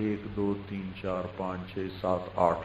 1 2 3 4 5 6 7 8,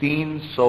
300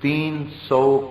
300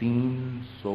300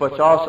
50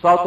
7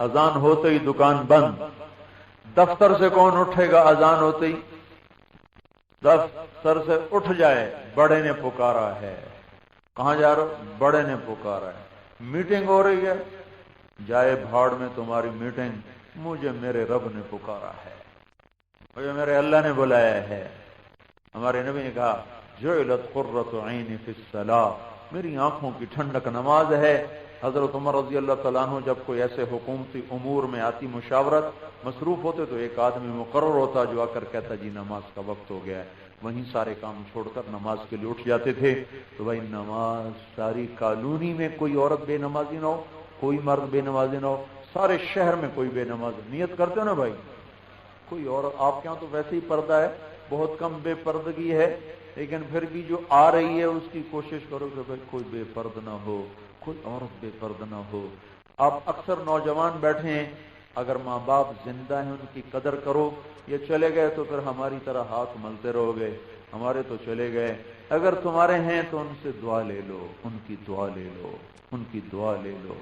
اذان ہوتے ہی دکان بند. دفتر سے کون اٹھے گا اذان ہوتے ہی؟ دفتر سے اٹھ جائے، بڑے نے پکارا ہے. کہاں جا رہا؟ بڑے نے پکارا ہے. میٹنگ ہو رہی ہے، جائے بھاڑ میں تمہاری میٹنگ، مجھے میرے رب نے پکارا ہے، مجھے میرے اللہ نے بلایا ہے. ہمارے نبی نے کہا جعلت قرۃ عینی فی الصلاۃ، میری آنکھوں کی ٹھنڈک نماز ہے. حضرت عمر رضی اللہ تعالیٰ عنہ جب کوئی ایسے حکومتی امور میں آتی مشاورت، مصروف ہوتے تو ایک آدمی مقرر ہوتا جو آ کر کہتا جی نماز کا وقت ہو گیا ہے. وہیں سارے کام چھوڑ کر نماز کے لیے اٹھ جاتے تھے. تو بھائی نماز، ساری کالونی میں کوئی عورت بے نمازی نہ ہو، کوئی مرد بے نمازی نہ ہو، سارے شہر میں کوئی بے نماز. نیت کرتے ہو نا بھائی، کوئی عورت آپ کے ہاں تو ویسے ہی پردہ ہے، بہت کم بے پردگی ہے، لیکن پھر بھی جو آ رہی ہے اس کی کوشش کرو کہ بھائی کوئی بے پرد نہ ہو، کوئی عورت بے پرد نہ ہو. آپ اکثر نوجوان بیٹھے ہیں، اگر ماں باپ زندہ ہیں ان کی قدر کرو. یہ چلے گئے تو پھر ہماری طرح ہاتھ ملتے رہو گے، ہمارے تو چلے گئے. اگر تمہارے ہیں تو ان سے دعا لے لو، ان کی دعا لے لو، ان کی دعا لے لو.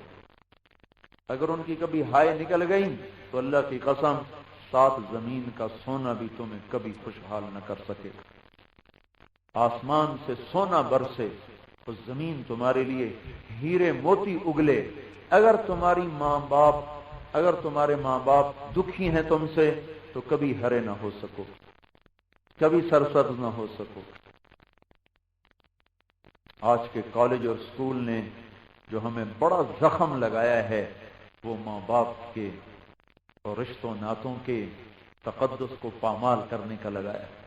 اگر ان کی کبھی ہائے نکل گئی تو اللہ کی قسم 7 زمین کا سونا بھی تمہیں کبھی خوشحال نہ کر سکے. آسمان سے سونا برسے تو زمین تمہارے لیے ہیرے موتی اگلے. اگر تمہارے ماں باپ دکھی ہیں تم سے تو کبھی ہرے نہ ہو سکو، کبھی سرسبز نہ ہو سکو. آج کے کالج اور سکول نے جو ہمیں بڑا زخم لگایا ہے وہ ماں باپ کے اور رشتوں ناتوں کے تقدس کو پامال کرنے کا لگایا ہے.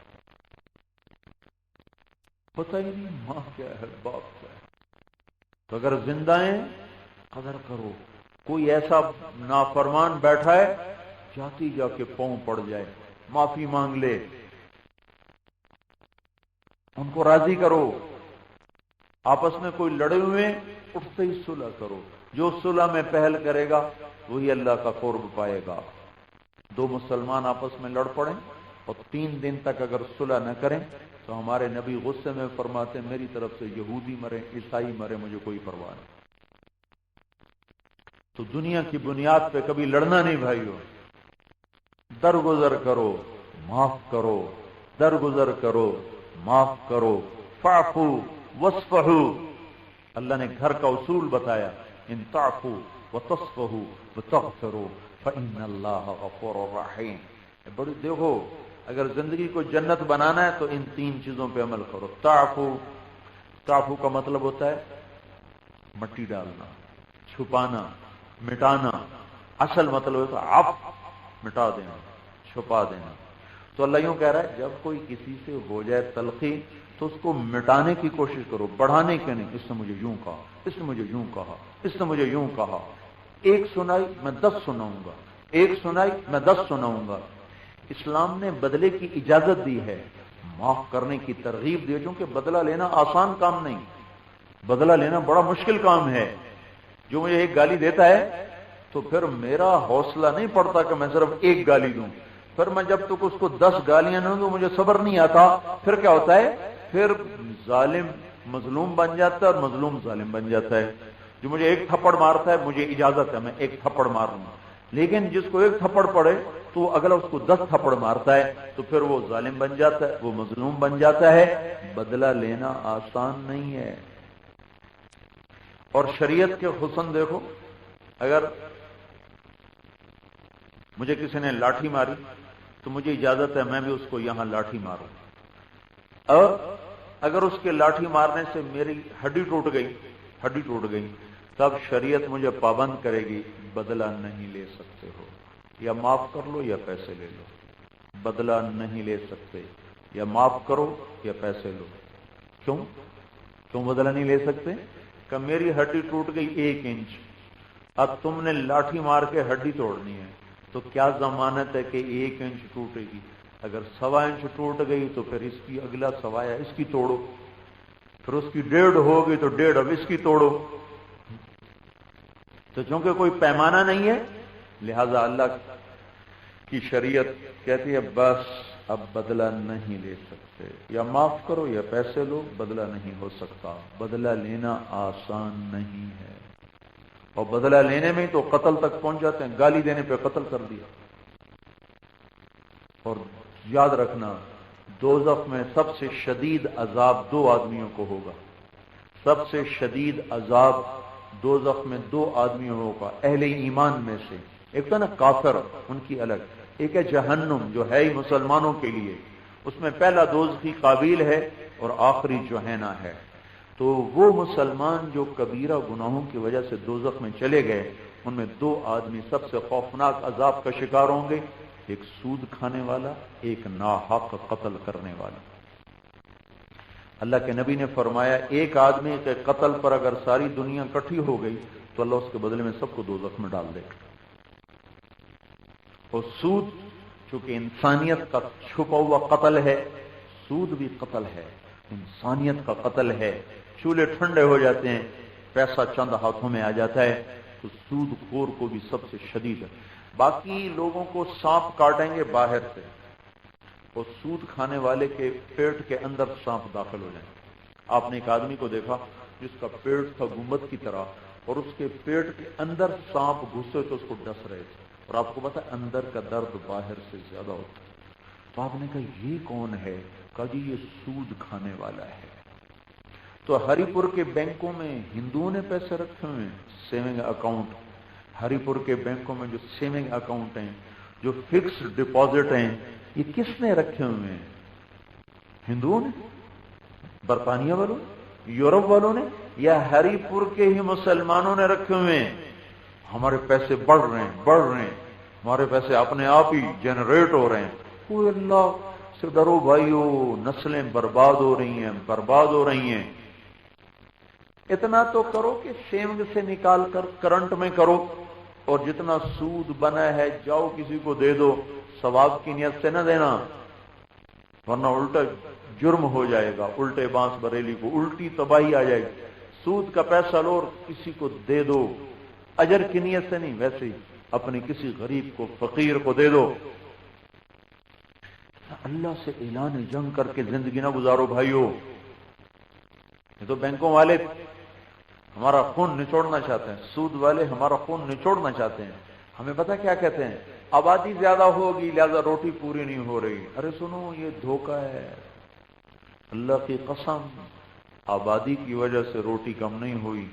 پتہ ہی نہیں ماں کیا ہے، باپ کیا ہے. تو اگر زندہ ہیں قدر کرو. کوئی ایسا نافرمان بیٹھا ہے جاتی جا کے پاؤں پڑ جائے، معافی مانگ لے، ان کو راضی کرو. آپس میں کوئی لڑے ہوئے اٹھتے ہی صلح کرو. جو صلح میں پہل کرے گا وہی اللہ کا قرب پائے گا. 2 مسلمان آپس میں لڑ پڑیں اور 3 دن تک اگر صلح نہ کریں تو ہمارے نبی غصے میں فرماتے میری طرف سے یہودی مرے، عیسائی مرے، مجھے کوئی پرواہ نہیں. تو دنیا کی بنیاد پہ کبھی لڑنا نہیں بھائیو. درگزر کرو، معاف کرو، درگزر کرو، معاف کرو. فاعفو واصفحو، اللہ نے گھر کا اصول بتایا، ان تعفو وتصفحو وتغفروا فإن اللہ غفور رحیم. بڑی دیکھو، اگر زندگی کو جنت بنانا ہے تو ان 3 چیزوں پہ عمل کرو. تعفو کا مطلب ہوتا ہے مٹی ڈالنا، چھپانا، مٹانا. اصل مطلب ہوتا ہے عفو، مٹا دینا، چھپا دینا. تو اللہ یوں کہہ رہا ہے جب کوئی کسی سے ہو جائے تلخی تو اس کو مٹانے کی کوشش کرو، بڑھانے کے نہیں. اس نے مجھے یوں کہا، اس نے مجھے یوں کہا، اس نے مجھے یوں کہا. ایک سنائی میں 10 سناؤں گا، ایک سنائی میں 10 سناؤں گا. اسلام نے بدلے کی اجازت دی ہے، معاف کرنے کی ترغیب دی ہے، کیونکہ بدلہ لینا آسان کام نہیں، بدلہ لینا بڑا مشکل کام ہے. جو مجھے ایک گالی دیتا ہے تو پھر میرا حوصلہ نہیں پڑتا کہ میں صرف ایک گالی دوں. پھر میں جب تک اس کو 10 گالیاں نہ دوں مجھے صبر نہیں آتا. پھر کیا ہوتا ہے؟ پھر ظالم مظلوم بن جاتا ہے اور مظلوم ظالم بن جاتا ہے. جو مجھے ایک تھپڑ مارتا ہے مجھے اجازت ہے میں ایک تھپڑ ماروں گا، لیکن جس کو ایک تھپڑ پڑے تو اگلا اس کو 10 تھپڑ مارتا ہے تو پھر وہ ظالم بن جاتا ہے، وہ مظلوم بن جاتا ہے. بدلہ لینا آسان نہیں ہے. اور شریعت کے حسن دیکھو، اگر مجھے کسی نے لاٹھی ماری تو مجھے اجازت ہے میں بھی اس کو یہاں لاٹھی ماروں. اور اگر اس کے لاٹھی مارنے سے میری ہڈی ٹوٹ گئی تب شریعت مجھے پابند کرے گی بدلہ نہیں لے سکتے ہو، یا معاف کر لو یا پیسے لے لو. بدلہ نہیں لے سکتے، یا معاف کرو یا پیسے لو. کیوں بدلہ نہیں لے سکتے؟ کہ میری ہڈی ٹوٹ گئی 1 انچ، اب تم نے لاٹھی مار کے ہڈی توڑنی ہے تو کیا ضمانت ہے کہ 1 انچ ٹوٹے گی؟ اگر 1.25 انچ ٹوٹ گئی تو پھر اس کی اگلا سوایا اس کی توڑو، پھر اس کی 1.5 ہوگی تو 1.5 اب اس کی توڑو. تو چونکہ کوئی پیمانہ نہیں ہے لہذا اللہ کی شریعت کہتی ہے بس اب بدلہ نہیں لے سکتے، یا معاف کرو یا پیسے لو، بدلہ نہیں ہو سکتا. بدلہ لینا آسان نہیں ہے. اور بدلہ لینے میں تو قتل تک پہنچ جاتے ہیں، گالی دینے پہ قتل کر دیا۔ اور یاد رکھنا، دوزخ میں سب سے شدید عذاب دو آدمیوں کو ہوگا، سب سے شدید عذاب دوزخ میں دو آدمیوں ہوگا اہل ایمان میں سے، ایک تو نا کافر، ان کی الگ، ایک ہے جہنم جو ہے ہی مسلمانوں کے لیے، اس میں پہلا دوزخی قابیل ہے اور آخری جوہینا ہے۔ تو وہ مسلمان جو کبیرہ گناہوں کی وجہ سے دوزخ میں چلے گئے، ان میں دو آدمی سب سے خوفناک عذاب کا شکار ہوں گے، ایک سود کھانے والا، ایک ناحق قتل کرنے والا۔ اللہ کے نبی نے فرمایا ایک آدمی کے قتل پر اگر ساری دنیا اکٹھی ہو گئی تو اللہ اس کے بدلے میں سب کو دوزخ میں ڈال دے گا۔ اور سود چونکہ انسانیت کا چھپا ہوا قتل ہے، سود بھی قتل ہے، انسانیت کا قتل ہے۔ چولہے ٹھنڈے ہو جاتے ہیں، پیسہ چند ہاتھوں میں آ جاتا ہے، تو سود خور کو بھی سب سے شدید ہے۔ باقی لوگوں کو سانپ کاٹیں گے باہر سے، اور سود کھانے والے کے پیٹ کے اندر سانپ داخل ہو جائیں۔ آپ نے ایک آدمی کو دیکھا جس کا پیٹ تھا گنبد کی طرح، اور اس کے پیٹ کے اندر سانپ گھسے تو اس کو ڈس رہے تھے، اور آپ کو پتا اندر کا درد باہر سے زیادہ ہوتا ہے۔ تو آپ نے کہا یہ کون ہے؟ کہا جی یہ سود کھانے والا ہے۔ تو ہری پور کے بینکوں میں ہندوؤں نے پیسے رکھے ہوئے ہیں، سیونگ اکاؤنٹ، ہری پور کے بینکوں میں جو سیونگ اکاؤنٹ ہیں، جو فکسڈ ڈپازٹ ہیں، یہ کس نے رکھے ہوئے ہیں؟ ہندوؤں نے، برطانیہ والوں، یورپ والوں نے، یا ہری پور کے ہی مسلمانوں نے رکھے ہوئے ہیں؟ ہمارے پیسے بڑھ رہے ہیں، بڑھ رہے ہیں، ہمارے پیسے اپنے آپ ہی جنریٹ ہو رہے ہیں۔ کوئی اللہ سے ڈرو بھائیو، نسلیں برباد ہو رہی ہیں، برباد ہو رہی ہیں۔ اتنا تو کرو کہ سیونگ سے نکال کر کرنٹ میں کرو، اور جتنا سود بنا ہے جاؤ کسی کو دے دو، ثواب کی نیت سے نہ دینا، ورنہ الٹا جرم ہو جائے گا، الٹے بانس بریلی کو الٹی تباہی آ جائے گی۔ سود کا پیسہ لو اور کسی کو دے دو، اجر کی نیت سے نہیں، ویسے ہی اپنے کسی غریب کو، فقیر کو دے دو۔ اللہ سے اعلان جنگ کر کے زندگی نہ گزارو بھائیو۔ یہ تو بینکوں والے ہمارا خون نچوڑنا چاہتے ہیں، سود والے ہمارا خون نچوڑنا چاہتے ہیں۔ ہمیں پتا کیا کہتے ہیں؟ آبادی زیادہ ہوگی لہذا روٹی پوری نہیں ہو رہی۔ ارے سنو، یہ دھوکہ ہے، اللہ کی قسم، آبادی کی وجہ سے روٹی کم نہیں ہوئی،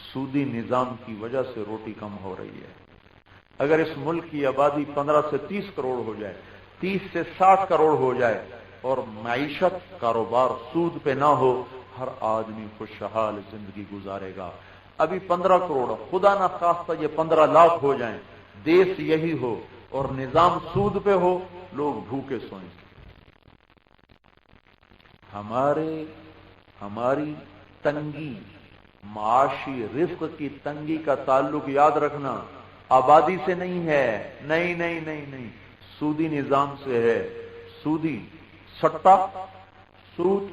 سودی نظام کی وجہ سے روٹی کم ہو رہی ہے۔ اگر اس ملک کی آبادی 15 سے 30 کروڑ ہو جائے، 30 سے 60 کروڑ ہو جائے، اور معیشت کاروبار سود پہ نہ ہو، ہر آدمی خوشحال زندگی گزارے گا۔ ابھی 15 کروڑ، خدا نہ خواستہ یہ 15 لاکھ ہو جائیں، دیش یہی ہو اور نظام سود پہ ہو، لوگ بھوکے سوئیں۔ ہماری تنگی، معاشی رزق کی تنگی کا تعلق یاد رکھنا آبادی سے نہیں ہے، نہیں نہیں نہیں نہیں، سودی نظام سے ہے۔ سودی سٹا، سود،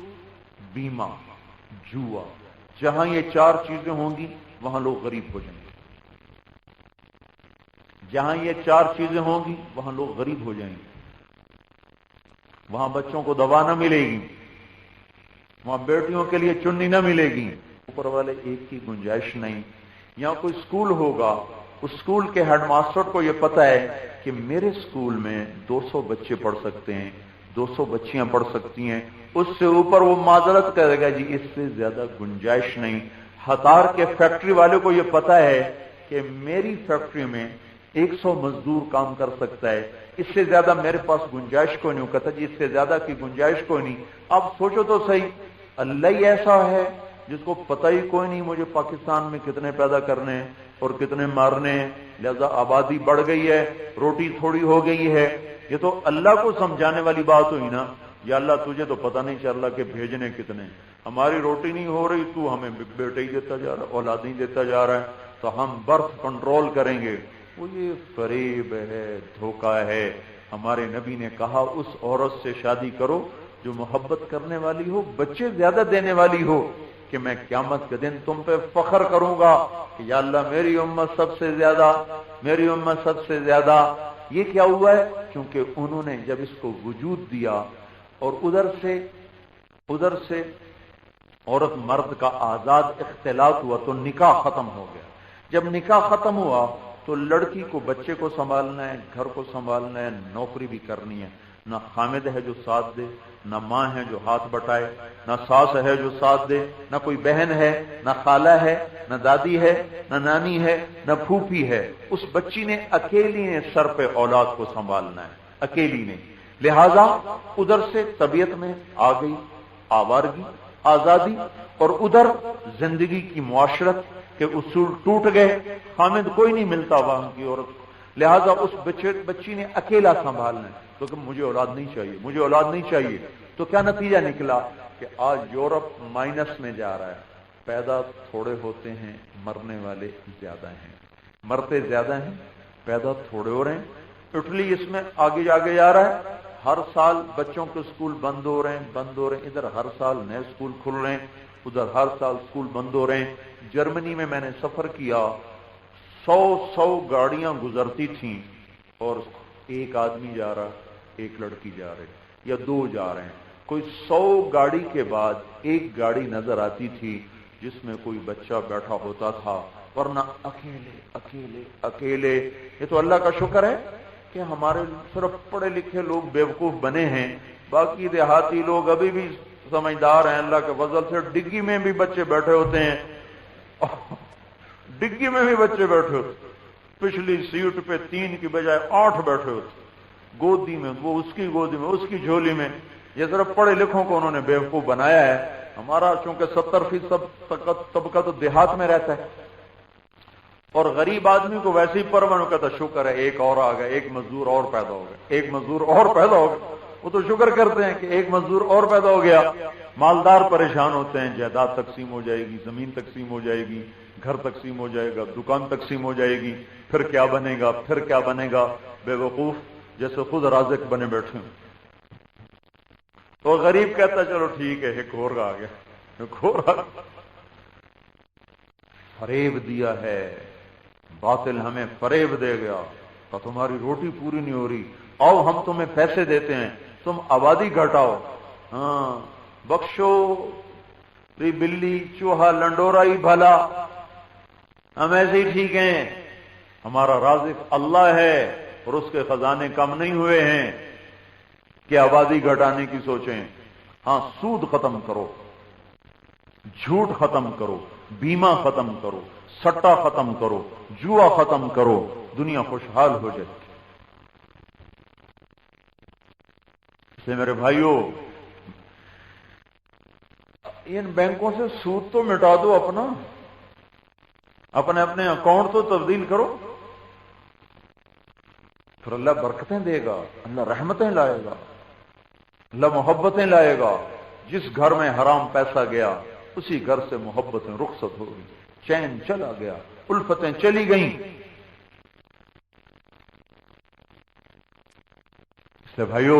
بیمہ، جوا، جہاں یہ 4 چیزیں ہوں گی وہاں لوگ غریب ہو جائیں گے۔ جہاں یہ 4 چیزیں ہوں گی وہاں لوگ غریب ہو جائیں گے۔ وہاں بچوں کو دوا نہ ملے گی، وہاں بیٹیوں کے لیے چننی نہ ملے گی، اوپر والے ایک کی گنجائش نہیں۔ یہاں کوئی سکول ہوگا، اس سکول کے ہیڈ ماسٹر کو یہ پتا ہے کہ میرے سکول میں 200 بچے پڑھ سکتے ہیں، 200 بچیاں پڑھ سکتی ہیں، اس سے اوپر وہ معذرت کرے گا جی اس سے زیادہ گنجائش نہیں۔ ہتار کے فیکٹری والے کو یہ پتا ہے کہ میری فیکٹری میں 100 مزدور کام کر سکتا ہے، اس سے زیادہ میرے پاس گنجائش کوئی نہیں۔ کہتا جی اس سے زیادہ کی گنجائش کوئی نہیں۔ اب سوچو تو صحیح، اللہ ہی ایسا ہے جس کو پتہ ہی کوئی نہیں مجھے پاکستان میں کتنے پیدا کرنے ہیں اور کتنے مارنے ہیں، لہذا آبادی بڑھ گئی ہے، روٹی تھوڑی ہو گئی ہے۔ یہ تو اللہ کو سمجھانے والی بات ہوئی نا، یا اللہ تجھے تو پتہ نہیں چل رہا کہ بھیجنے کتنے، ہماری روٹی نہیں ہو رہی، تو ہمیں بیٹے ہی دیتا جا رہا، اولاد ہی دیتا جا رہا ہے، تو ہم برتھ کنٹرول کریں گے۔ وہ یہ فریب ہے، دھوکہ ہے۔ ہمارے نبی نے کہا اس عورت سے شادی کرو جو محبت کرنے والی ہو، بچے زیادہ دینے والی ہو، کہ میں قیامت کے دن تم پہ فخر کروں گا کہ یا اللہ میری امت سب سے زیادہ، میری امت سب سے زیادہ۔ یہ کیا ہوا ہے؟ کیونکہ انہوں نے جب اس کو وجود دیا اور ادھر سے عورت مرد کا آزاد اختلاط ہوا تو نکاح ختم ہو گیا۔ جب نکاح ختم ہوا تو لڑکی کو بچے کو سنبھالنا ہے، گھر کو سنبھالنا ہے، نوکری بھی کرنی ہے. نہ خامد ہے جو ساتھ دے، نہ ماں ہے جو ہاتھ بٹائے، نہ ساس ہے جو ساتھ دے، نہ کوئی بہن ہے، نہ خالہ ہے، نہ دادی ہے، نہ نانی ہے، نہ پھوپھی ہے. اس بچی نے اکیلی نے سر پہ اولاد کو سنبھالنا ہے، اکیلی نے. لہذا ادھر سے طبیعت میں آ گئی آوارگی، آزادی، اور ادھر زندگی کی معاشرت کے اصول ٹوٹ گئے. خامد کوئی نہیں ملتا وہاں کی عورت. لہذا اس بچی نے اکیلا سنبھالنا ہے. تو کہ مجھے اولاد نہیں چاہیے، مجھے اولاد نہیں چاہیے. تو کیا نتیجہ نکلا کہ آج یورپ مائنس میں جا رہا ہے. پیدا تھوڑے ہوتے ہیں، مرنے والے زیادہ ہیں. مرتے زیادہ ہیں، پیدا تھوڑے ہو رہے ہیں. اٹلی اس میں آگے جا رہا ہے. ہر سال بچوں کے اسکول بند ہو رہے ہیں. ادھر ہر سال نئے اسکول کھل رہے ہیں، ادھر ہر سال اسکول بند ہو رہے ہیں. جرمنی میں میں نے سفر کیا، 100 گاڑیاں گزرتی تھیں اور ایک آدمی جا رہا، ایک لڑکی جا رہی، یا 2 جا رہے ہیں. کوئی 100 گاڑی کے بعد ایک گاڑی نظر آتی تھی جس میں کوئی بچہ بیٹھا ہوتا تھا، ورنہ اکیلے اکیلے اکیلے. یہ تو اللہ کا شکر ہے کہ ہمارے صرف پڑھے لکھے لوگ بیوقوف بنے ہیں، باقی دیہاتی لوگ ابھی بھی سمجھدار ہیں. اللہ کے فضل سے ڈگی میں بھی بچے بیٹھے ہوتے ہیں، ڈگی میں بھی بچے بیٹھے ہوتے. پچھلی سیٹ پہ 3 کی بجائے 8 بیٹھے ہوتے، گودی میں، وہ اس کی گودی میں، اس کی جھولی میں. یہ صرف پڑھے لکھوں کو انہوں نے بیوقوف بنایا ہے. ہمارا چونکہ 70% طبقہ تو دیہات میں رہتا ہے، اور غریب آدمی کو ویسے ہی پرون کہتا شکر ہے ایک اور آ گیا، ایک مزدور اور پیدا ہو گیا، ایک مزدور اور پیدا ہو گیا. وہ تو شکر کرتے ہیں کہ ایک مزدور اور پیدا ہو گیا. مالدار پریشان ہوتے ہیں، جائیداد تقسیم ہو جائے گی، زمین تقسیم ہو جائے گی، گھر تقسیم ہو جائے گا، دکان تقسیم ہو جائے گی، پھر کیا بنے گا، پھر کیا بنے گا. بے وقوف جیسے خود رازق بنے بیٹھے ہیں. تو غریب کہتا چلو ٹھیک ہے ایک اور آ گیا، ایک اور آ گیا. فریب دیا ہے، باطل ہمیں فریب دے گیا کہ تمہاری روٹی پوری نہیں ہو رہی، آؤ ہم تمہیں پیسے دیتے ہیں، تم آبادی گھٹاؤ. ہاں بخشو ری بلی چوہا لنڈورا ہی بھلا، ہم ایسے ہی ٹھیک ہیں. ہمارا رازق اللہ ہے اور اس کے خزانے کم نہیں ہوئے ہیں کہ آبادی گھٹانے کی سوچیں. ہاں سود ختم کرو، جھوٹ ختم کرو، بیمہ ختم کرو، سٹا ختم کرو، جوا ختم کرو، دنیا خوشحال ہو جائے. اس لیے میرے بھائیوں، ان بینکوں سے سود تو مٹا دو، اپنے اکاؤنٹ تو تبدیل کرو، پھر اللہ برکتیں دے گا، اللہ رحمتیں لائے گا، اللہ محبتیں لائے گا. جس گھر میں حرام پیسہ گیا اسی گھر سے محبتیں رخصت ہوگی، چین چلا گیا، الفتیں چلی گئیں. اس لیے بھائیو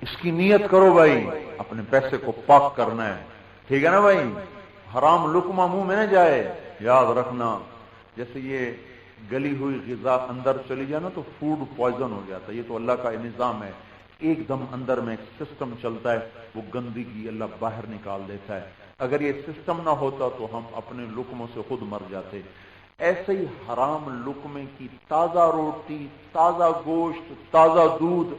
اس کی نیت کرو بھائی، اپنے پیسے کو پاک کرنا ہے. ٹھیک ہے نا بھائی؟ حرام لقمہ منہ میں نہ جائے. یاد رکھنا جیسے یہ گلی ہوئی غذا اندر چلی جائے نا تو فوڈ پوائزن ہو جاتا ہے. یہ تو اللہ کا نظام ہے، ایک دم اندر میں ایک سسٹم چلتا ہے، وہ گندگی اللہ باہر نکال دیتا ہے. اگر یہ سسٹم نہ ہوتا تو ہم اپنے لقموں سے خود مر جاتے. ایسے ہی حرام لقمے کی تازہ روٹی، تازہ گوشت، تازہ دودھ،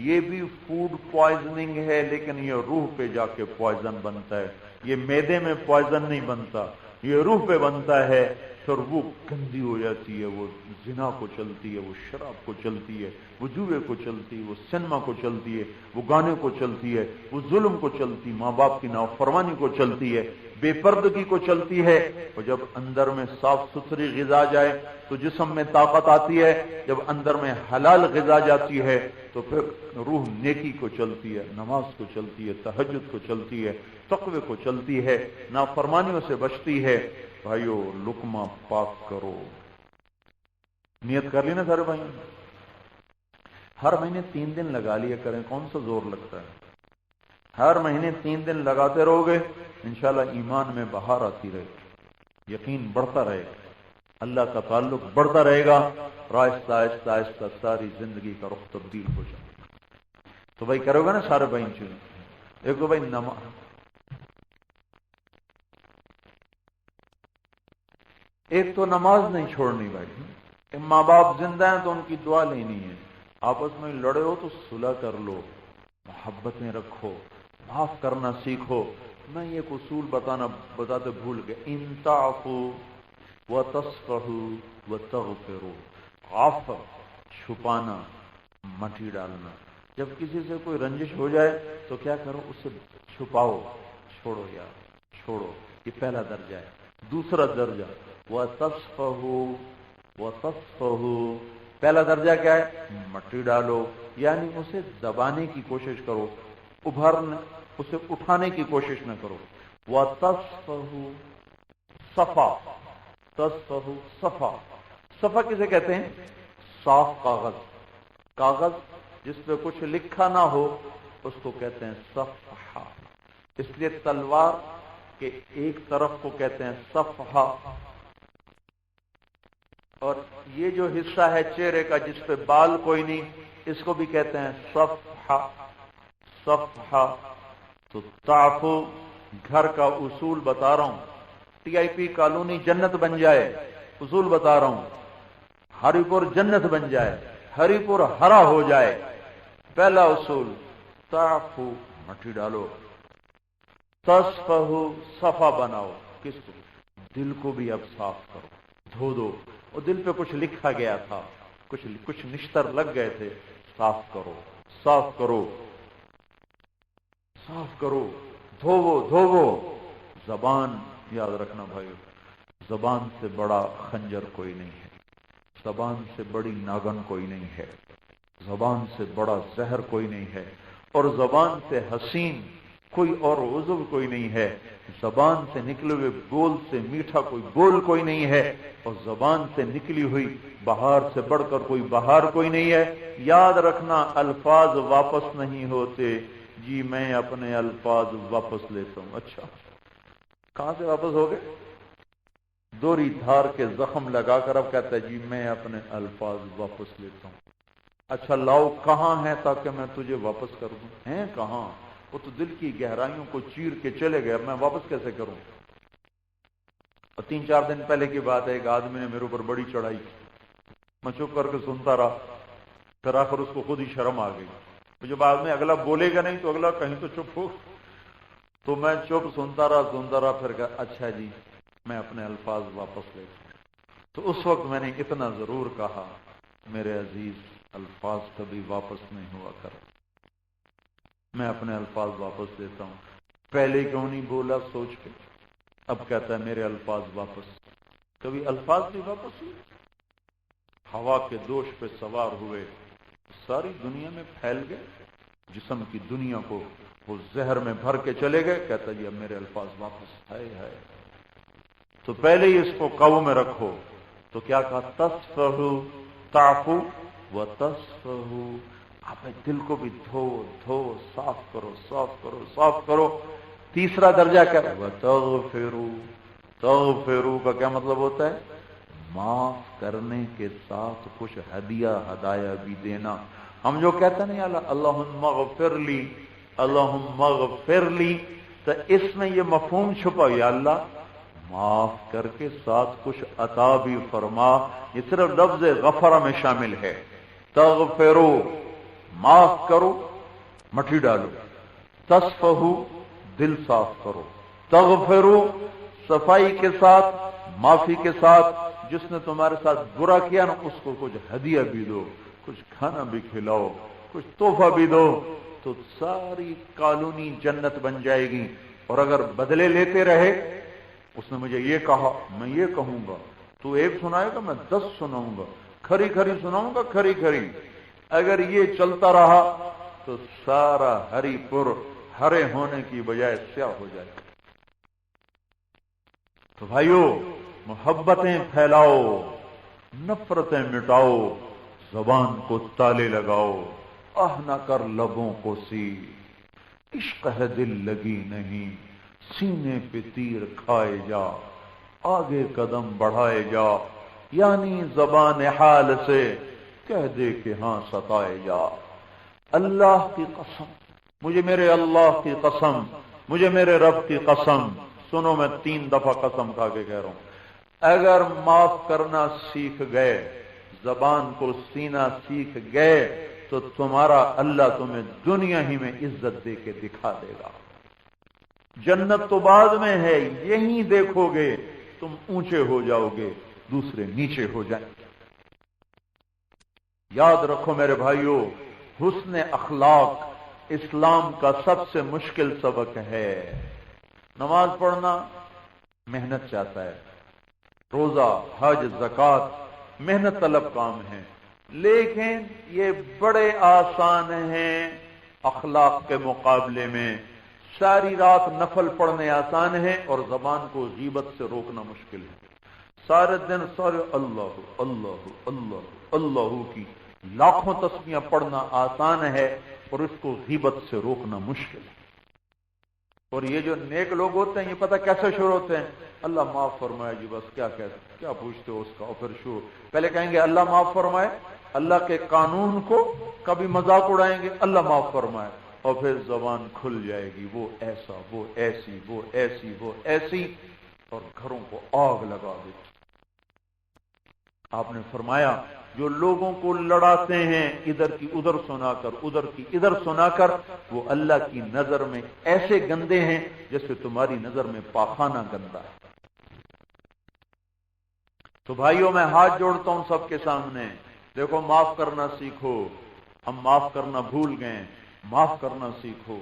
یہ بھی فوڈ پوائزننگ ہے، لیکن یہ روح پہ جا کے پوائزن بنتا ہے. یہ معدے میں پوائزن نہیں بنتا، یہ روح پہ بنتا ہے. پھر وہ گندی ہو جاتی ہے، وہ زنا کو چلتی ہے، وہ شراب کو چلتی ہے، وہ جوئے کو چلتی ہے، وہ سنیما کو چلتی ہے، وہ گانے کو چلتی ہے، وہ ظلم کو چلتی، ماں باپ کی نافرمانی کو چلتی ہے، بے پردگی کو چلتی ہے. اور جب اندر میں صاف ستھری غذا جائے تو جسم میں طاقت آتی ہے. جب اندر میں حلال غذا جاتی ہے تو پھر روح نیکی کو چلتی ہے، نماز کو چلتی ہے، تہجد کو چلتی ہے، تقوی کو چلتی ہے، نافرمانیوں سے بچتی ہے. بھائیو لقمہ پاک کرو. نیت کر لی نا سارے بھائی؟ ہر مہینے 3 دن لگا لیا کریں، کون سا زور لگتا ہے؟ ہر مہینے 3 دن لگاتے رہو گے انشاءاللہ ایمان میں بہار آتی رہے گی، یقین بڑھتا رہے گا، اللہ کا تعلق بڑھتا رہے گا، اور آہستہ آہستہ آہستہ ساری زندگی کا رخ تبدیل ہو جائے گا. تو بھائی کرو گا نا سارے بھائی چیز. ایک تو بھائی ایک تو نماز نہیں چھوڑنی بھائی، ماں باپ زندہ ہیں تو ان کی دعا لینی ہے، آپس میں لڑے ہو تو صلح کر لو، محبتیں رکھو، معاف کرنا سیکھو۔ میں یہ ایک اصول بتاتے بھول گئے، ان تعفوا وتصفحوا وتغفروا، عفو چھپانا، مٹی ڈالنا۔ جب کسی سے کوئی رنجش ہو جائے تو کیا کرو، اسے چھپاؤ، چھوڑو یار چھوڑو، یہ پہلا درجہ ہے۔ دوسرا درجہ وتصفحوا وتصفحوا، پہلا درجہ کیا ہے، مٹی ڈالو، یعنی اسے دبانے کی کوشش کرو، ابھرنے، اسے اٹھانے کی کوشش نہ کرو۔ وتصفحوا، صفا، تصفحوا صفا، صفا کسے کہتے ہیں، صاف کاغذ، کاغذ جس پہ کچھ لکھا نہ ہو اس کو کہتے ہیں صفحہ۔ اس لیے تلوار کے ایک طرف کو کہتے ہیں صفحہ، اور یہ جو حصہ ہے چہرے کا جس پہ بال کوئی نہیں، اس کو بھی کہتے ہیں صفحہ، صفحہ۔ تو تعفو گھر کا اصول بتا رہا ہوں، ٹی آئی پی کالونی جنت بن جائے، اصول بتا رہا ہوں، ہری پور جنت بن جائے، ہری پور ہرا ہو جائے، پہلا اصول تعفو مٹی ڈالو، تصفحوا صفا بناؤ، کس کو، دل کو بھی اب صاف کرو، دھو دو، اور دل پہ کچھ لکھا گیا تھا، کچھ نشتر لگ گئے تھے، صاف کرو، صاف کرو، صاف کرو، دھوو۔ زبان یاد رکھنا بھائیو، زبان سے بڑا خنجر کوئی نہیں ہے، زبان سے بڑی ناگن کوئی نہیں ہے، زبان سے بڑا زہر کوئی نہیں ہے، اور زبان سے حسین کوئی اور عضو کوئی نہیں ہے، زبان سے نکلے ہوئے بول سے میٹھا کوئی بول کوئی نہیں ہے، اور زبان سے نکلی ہوئی بہار سے بڑھ کر کوئی بہار کوئی نہیں ہے۔ یاد رکھنا الفاظ واپس نہیں ہوتے، جی میں اپنے الفاظ واپس لیتا ہوں۔ اچھا کہاں سے واپس ہو گئے، دوری دھار کے زخم لگا کر اب کہتا ہے جی میں اپنے الفاظ واپس لیتا ہوں۔ اچھا لاؤ کہاں ہے تاکہ میں تجھے واپس کر دوں، ہیں کہاں، وہ تو دل کی گہرائیوں کو چیر کے چلے گئے، میں واپس کیسے کروں۔ اور 3-4 دن پہلے کی بات ہے، ایک آدمی نے میرے اوپر بڑی چڑھائی کی، میں چپ کر کے سنتا رہا، پھر آخر اس کو خود ہی شرم آ گئی، جب آدمی اگلا بولے گا نہیں تو اگلا کہیں تو چپ ہو، تو میں چپ سنتا رہا، پھر کہا اچھا جی میں اپنے الفاظ واپس لیتا ہوں۔ تو اس وقت میں نے اتنا ضرور کہا، میرے عزیز الفاظ کبھی واپس نہیں ہوا کر، میں اپنے الفاظ واپس لیتا ہوں۔ پہلے کیوں نہیں بولا سوچ کے، اب کہتا ہے میرے الفاظ واپس، کبھی الفاظ بھی واپس ہوئے، ہوا کے دوش پہ سوار ہوئے، ساری دنیا میں پھیل گئے، جسم کی دنیا کو وہ زہر میں بھر کے چلے گئے، کہتا جی اب میرے الفاظ واپس، ہے تو پہلے ہی اس کو قابو میں رکھو۔ تو کیا کہا، تصفحوا تعفو وتصفحوا، اپنے دل کو بھی دھو، صاف کرو۔ تیسرا درجہ کیا ہے، وتغفروا، تغفروا کا کیا مطلب ہوتا ہے، معاف کرنے کے ساتھ کچھ ہدایہ بھی دینا۔ ہم جو کہتے ہیں نا اللہم اغفر لی، اللہم اغفر لی، تو اس میں یہ مفہوم چھپا، یا اللہ معاف کر کے ساتھ کچھ عطا بھی فرما، یہ صرف لفظ غفر میں شامل ہے۔ تغفروا معاف کرو، مٹی ڈالو، تصفحوا دل صاف کرو، تغفروا صفائی کے ساتھ، معافی کے ساتھ، جس نے تمہارے ساتھ برا کیا نا اس کو کچھ ہدیہ بھی دو، کچھ کھانا بھی کھلاؤ، کچھ تحفہ بھی دو، تو ساری کالونی جنت بن جائے گی۔ اور اگر بدلے لیتے رہے، اس نے مجھے یہ کہا میں یہ کہوں گا، تو ایک سنائے گا میں 10 سناؤں گا، کھری سناؤں گا، کھری، اگر یہ چلتا رہا تو سارا ہری پور ہرے ہونے کی بجائے سیاہ ہو جائے گا۔ تو بھائیو محبتیں پھیلاؤ، نفرتیں مٹاؤ، زبان کو تالے لگاؤ، نہ کر لبوں کو سی، عشق ہے دل لگی نہیں، سینے پہ تیر کھائے جا، آگے قدم بڑھائے جا، یعنی زبان حال سے کہہ دے کہ ہاں ستائے جا۔ اللہ کی قسم، مجھے میرے اللہ کی قسم، مجھے میرے رب کی قسم، سنو میں 3 دفعہ قسم کھا کے کہہ رہا ہوں، اگر معاف کرنا سیکھ گئے، زبان کو سینا سیکھ گئے، تو تمہارا اللہ تمہیں دنیا ہی میں عزت دے کے دکھا دے گا۔ جنت تو بعد میں ہے، یہی دیکھو گے تم اونچے ہو جاؤ گے، دوسرے نیچے ہو جائیں گے۔ یاد رکھو میرے بھائیوں، حسن اخلاق اسلام کا سب سے مشکل سبق ہے۔ نماز پڑھنا محنت چاہتا ہے، روزہ، حج، زکوٰۃ محنت طلب کام ہے، لیکن یہ بڑے آسان ہیں اخلاق کے مقابلے میں۔ ساری رات نفل پڑھنے آسان ہے اور زبان کو غیبت سے روکنا مشکل ہے۔ سارے دن سارے اللہ اللہ اللہ اللہ کی لاکھوں تسبیحاں پڑھنا آسان ہے اور اس کو غیبت سے روکنا مشکل ہے۔ اور یہ جو نیک لوگ ہوتے ہیں، یہ پتہ کیسے شروع ہوتے ہیں؟ اللہ معاف فرمائے جی، بس کیا پوچھتے ہو اس کا؟ اور پھر شروع پہلے کہیں گے اللہ معاف فرمائے، اللہ کے قانون کو کبھی مذاق اڑائیں گے، اللہ معاف فرمائے، اور پھر زبان کھل جائے گی، وہ ایسا، وہ ایسی، وہ ایسی، وہ ایسی، اور گھروں کو آگ لگا دیتی۔ آپ نے فرمایا جو لوگوں کو لڑاتے ہیں ادھر کی ادھر سنا کر، ادھر کی ادھر سنا کر، وہ اللہ کی نظر میں ایسے گندے ہیں جیسے تمہاری نظر میں پاخانہ گندا ہے۔ تو بھائیوں، میں ہاتھ جوڑتا ہوں سب کے سامنے، دیکھو معاف کرنا سیکھو۔ ہم معاف کرنا بھول گئے، معاف کرنا سیکھو،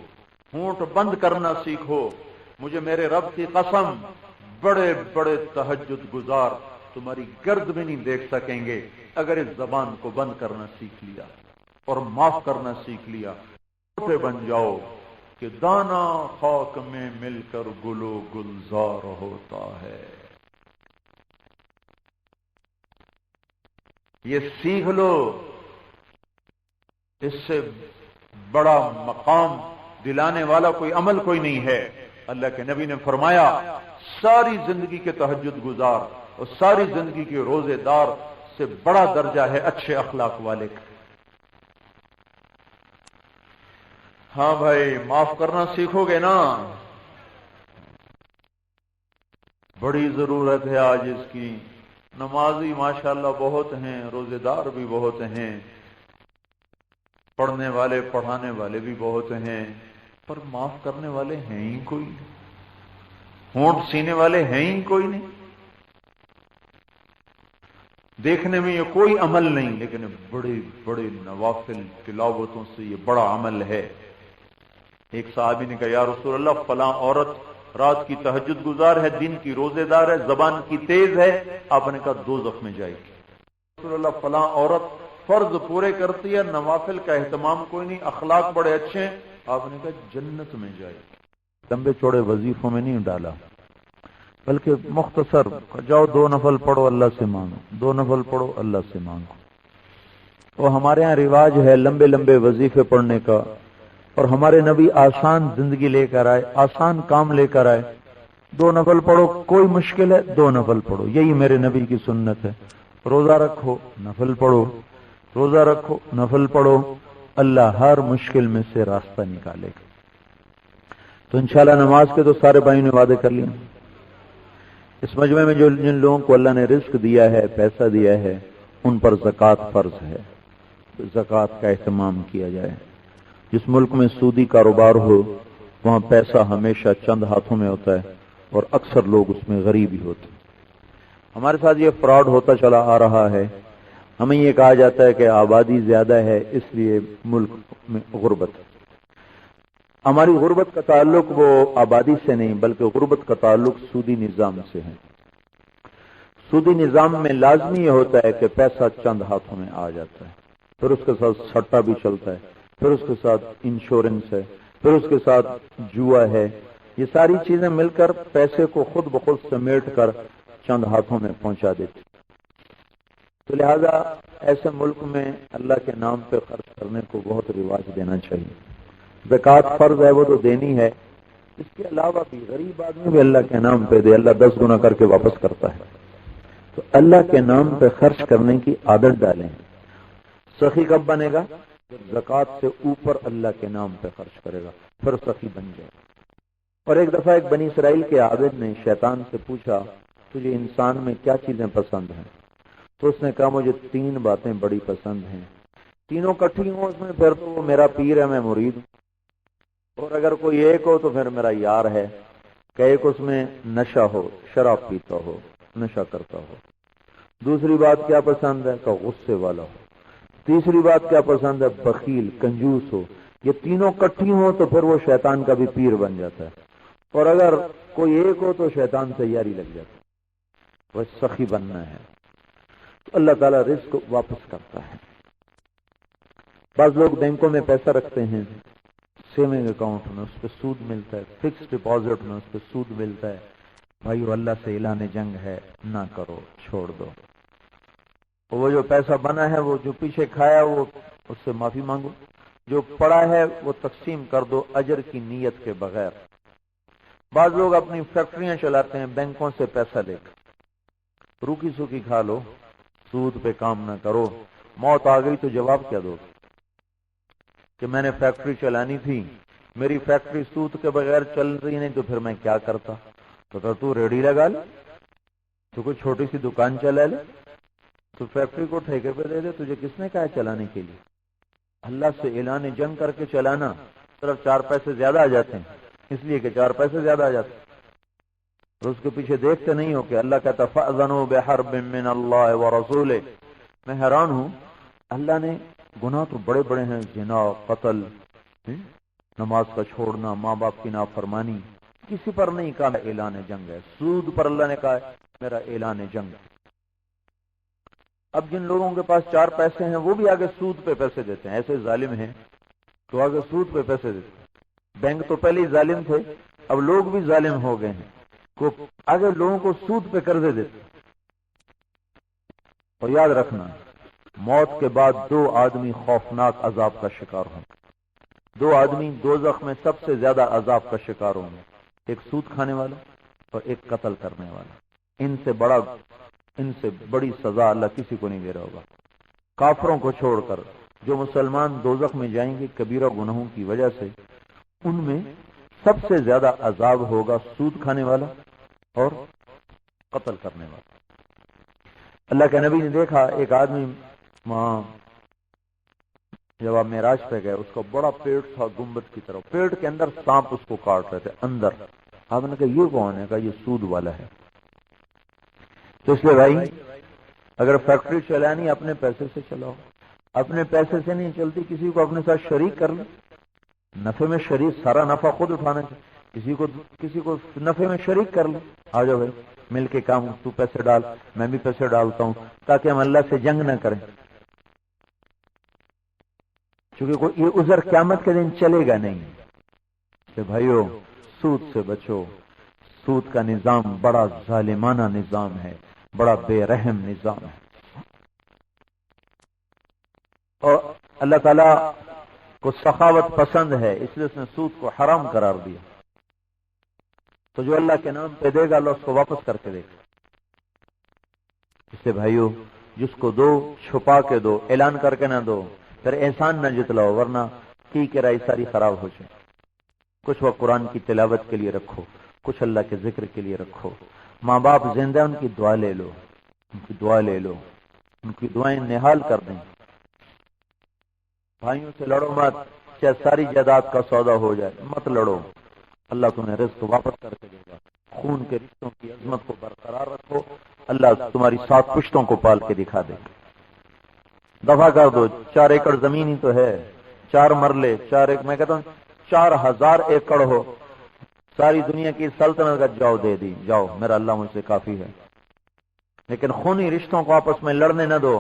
ہونٹ بند کرنا سیکھو۔ مجھے میرے رب کی قسم، بڑے بڑے تہجد گزار تمہاری گرد بھی نہیں دیکھ سکیں گے اگر اس زبان کو بند کرنا سیکھ لیا اور معاف کرنا سیکھ لیا۔ چھوٹے بن جاؤ کہ دانا خاک میں مل کر گل و گلزار ہوتا ہے۔ یہ سیکھ لو، اس سے بڑا مقام دلانے والا کوئی عمل کوئی نہیں ہے۔ اللہ کے نبی نے فرمایا ساری زندگی کے تہجد گزار اور ساری زندگی کے روزے دار سے بڑا درجہ ہے اچھے اخلاق والے کا۔ ہاں بھائی، معاف کرنا سیکھو گے نا؟ بڑی ضرورت ہے آج اس کی۔ نمازی ماشاءاللہ بہت ہیں، روزے دار بھی بہت ہیں، پڑھنے والے پڑھانے والے بھی بہت ہیں، پر معاف کرنے والے ہیں ہی کوئی نہیں، ہونٹ سینے والے ہیں ہی کوئی نہیں۔ دیکھنے میں یہ کوئی عمل نہیں، لیکن بڑے بڑے نوافل تلاوتوں سے یہ بڑا عمل ہے۔ ایک صحابی نے کہا یا رسول اللہ، فلاں عورت رات کی تہجد گزار ہے، دن کی روزے دار ہے، زبان کی تیز ہے، آپ نے کہا دوزخ میں جائے گی۔ رسول اللہ، فلاں عورت فرض پورے کرتی ہے، نوافل کا اہتمام کوئی نہیں، اخلاق بڑے اچھے ہیں، آپ نے کہا جنت میں جائے گی۔ لمبے چوڑے وظیفوں میں نہیں ڈالا، بلکہ مختصر، جاؤ 2 نفل پڑھو اللہ سے مانگو، 2 نفل پڑھو اللہ سے مانگو۔ اور ہمارے ہاں رواج ہے لمبے لمبے وظیفے پڑھنے کا، اور ہمارے نبی آسان زندگی لے کر آئے، آسان کام لے کر آئے۔ 2 نفل پڑھو، کوئی مشکل ہے 2 نفل پڑھو، یہی میرے نبی کی سنت ہے۔ روزہ رکھو، نفل پڑھو، روزہ رکھو، نفل پڑھو، اللہ ہر مشکل میں سے راستہ نکالے گا۔ تو انشاءاللہ نماز کے تو سارے بھائیوں نے وعدے کر لیے۔ اس مجمع میں جن لوگوں کو اللہ نے رزق دیا ہے، پیسہ دیا ہے، ان پر زکوٰۃ فرض ہے، زکوٰۃ کا اہتمام کیا جائے۔ جس ملک میں سودی کاروبار ہو وہاں پیسہ ہمیشہ چند ہاتھوں میں ہوتا ہے اور اکثر لوگ اس میں غریب ہی ہوتے ہیں۔ ہمارے ساتھ یہ فراڈ ہوتا چلا آ رہا ہے۔ ہمیں یہ کہا جاتا ہے کہ آبادی زیادہ ہے اس لیے ملک میں غربت ہے۔ ہماری غربت کا تعلق وہ آبادی سے نہیں، بلکہ غربت کا تعلق سودی نظام سے ہے۔ سودی نظام میں لازمی یہ ہوتا ہے کہ پیسہ چند ہاتھوں میں آ جاتا ہے، پھر اس کے ساتھ سٹا بھی چلتا ہے، پھر اس کے ساتھ انشورنس ہے، پھر اس کے ساتھ جوا ہے۔ یہ ساری چیزیں مل کر پیسے کو خود بخود سمیٹ کر چند ہاتھوں میں پہنچا دیتی۔ تو لہذا ایسے ملک میں اللہ کے نام پہ خرچ کرنے کو بہت رواج دینا چاہیے۔ زکوٰۃ فرض ہے، وہ تو دینی ہے، اس کے علاوہ بھی غریب آدمی بھی اللہ کے نام پہ دے، اللہ 10 گنا کر کے واپس کرتا ہے۔ تو اللہ کے نام پہ خرچ کرنے کی عادت ڈالیں۔ سخی کب بنے گا؟ جب زکوٰۃ سے اوپر اللہ کے نام پہ خرچ کرے گا، پھر سخی بن جائے گا۔ اور ایک دفعہ ایک بنی اسرائیل کے عابد نے شیطان سے پوچھا تجھے انسان میں کیا چیزیں پسند ہیں؟ تو اس نے کہا مجھے 3 باتیں بڑی پسند ہیں، تینوں کٹھی ہوں اس میں پھر تو وہ میرا پیر ہے، میں مرید ہوں، اور اگر کوئی ایک ہو تو پھر میرا یار ہے، کہ ایک اس میں نشہ ہو، شراب پیتا ہو، نشہ کرتا ہو، دوسری بات کیا پسند ہے کہ غصے والا ہو، تیسری بات کیا پسند ہے بخیل کنجوس ہو۔ یہ تینوں کٹھی ہوں تو پھر وہ شیطان کا بھی پیر بن جاتا ہے، اور اگر کوئی ایک ہو تو شیطان سے یاری لگ جاتا ہے، وہ سخی بننا ہے تو اللہ تعالیٰ رزق واپس کرتا ہے۔ بعض لوگ بینکوں میں پیسہ رکھتے ہیں، سیونگ اکاؤنٹ میں اس پہ سود ملتا ہے، فکس ڈپازٹ میں اس پہ سود ملتا ہے، بھائی اللہ سے اعلان جنگ ہے، نہ کرو، چھوڑ دو، وہ جو پیسہ بنا ہے وہ جو پیچھے کھایا وہ اس سے معافی مانگو، جو پڑا ہے وہ تقسیم کر دو اجر کی نیت کے بغیر۔ بعض لوگ اپنی فیکٹریاں چلاتے ہیں بینکوں سے پیسہ لے کر، روکی سوکی کھا لو، سود پہ کام نہ کرو، موت آ گئی تو جواب کیا دو کہ میں نے فیکٹری چلانی تھی، میری فیکٹری سود کے بغیر چل رہی نہیں تو پھر میں کیا کرتا؟ تو ریڈی لگا لے، تو کوئی چھوٹی سی دکان چلا لے، تو فیکٹری کو ٹھیکے پہ دے دے، تجھے کس نے کہا ہے چلانے کے لیے؟ اللہ سے اعلان جنگ کر کے چلانا، صرف 4 پیسے زیادہ آ جاتے ہیں، اس لیے کہ 4 پیسے زیادہ آ جاتے ہیں، اور اس کے پیچھے دیکھتے نہیں ہو کہ اللہ کہتا فَأْذَنُوا بِحَرْبٍ مِّنَ اللَّهِ وَرَسُولِهِ۔ میں حیران ہوں، اللہ نے گناہ تو بڑے بڑے ہیں، زنا، قتل، نماز کا چھوڑنا، ماں باپ کی نافرمانی، کسی پر نہیں کہا اعلان جنگ ہے، سود پر اللہ نے کہا میرا اعلان جنگ ہے۔ اب جن لوگوں کے پاس 4 پیسے ہیں وہ بھی آگے سود پہ پیسے دیتے ہیں، ایسے ظالم ہیں تو آگے سود پہ پیسے دیتے ہیں۔ بینک تو پہلے ہی ظالم تھے، اب لوگ بھی ظالم ہو گئے ہیں، کو آگے لوگوں کو سود پہ قرضے دیتے ہیں۔ اور یاد رکھنا، موت کے بعد 2 آدمی خوفناک عذاب کا شکار ہوں گے، 2 آدمی دوزخ میں سب سے زیادہ عذاب کا شکار ہوں گے، ایک سود کھانے والا اور ایک قتل کرنے والا۔ ان سے بڑی سزا اللہ کسی کو نہیں دے رہا ہوگا۔ کافروں کو چھوڑ کر جو مسلمان دوزخ میں جائیں گے کبیرہ گناہوں کی وجہ سے، ان میں سب سے زیادہ عذاب ہوگا سود کھانے والا اور قتل کرنے والا۔ اللہ کے نبی نے دیکھا ایک آدمی وہاں جب آپ معراج پہ گئے، اس کا بڑا پیٹ تھا گنبد کی طرف، پیٹ کے اندر سانپ اس کو کاٹ رہے تھے اندر۔ آپ نے کہا یہ کون ہے؟ کہا یہ سود والا ہے۔ تو اس لیے بھائی اگر فیکٹری چلانی اپنے پیسے سے چلاؤ، اپنے پیسے سے نہیں چلتی کسی کو اپنے ساتھ شریک کر لو، نفع میں شریک، سارا نفع خود اٹھانا چاہیے، کسی کو نفع میں شریک کر لو، آ جاؤ بھائی مل کے کام، تو پیسے ڈال میں بھی پیسے ڈالتا ہوں، تاکہ ہم اللہ سے جنگ نہ کریں، کیونکہ یہ عذر قیامت کے دن چلے گا نہیں۔ کہ بھائیو سود سے بچو، سود کا نظام بڑا ظالمانہ نظام ہے، بڑا بے رحم نظام ہے، اور اللہ تعالیٰ کو سخاوت پسند ہے، اس لیے اس نے سود کو حرام قرار دیا۔ تو جو اللہ کے نام پہ دے گا اللہ اس کو واپس کر کے دے گا۔ اس سے بھائیو جس کو دو چھپا کے دو، اعلان کر کے نہ دو، پھر احسان نہ جتلاؤ، ورنہ کی کرائی ساری خراب ہو جائے۔ کچھ وقت قرآن کی تلاوت کے لیے رکھو، کچھ اللہ کے ذکر کے لیے رکھو۔ ماں باپ زندہ، ان کی دعا لے لو، ان کی دعا لے لو، ان کی دعائیں نہال کر دیں۔ بھائیوں سے لڑو مت، چاہے ساری جائیداد کا سودا ہو جائے، مت لڑو، اللہ تمہیں رزق واپس کر کے دے گا۔ خون کے رشتوں کی عظمت کو برقرار رکھو، اللہ تمہاری 7 پشتوں کو پال کے دکھا دے گا۔ دفع کر دو، 4 ایکڑ زمین ہی تو ہے، 4 مرلے، 4 ایک، میں کہتا ہوں 4000 ایکڑ ہو، ساری دنیا کی سلطنت کا جاؤ دے دی، جاؤ میرا اللہ مجھ سے کافی ہے، لیکن خونی رشتوں کو آپس میں لڑنے نہ دو،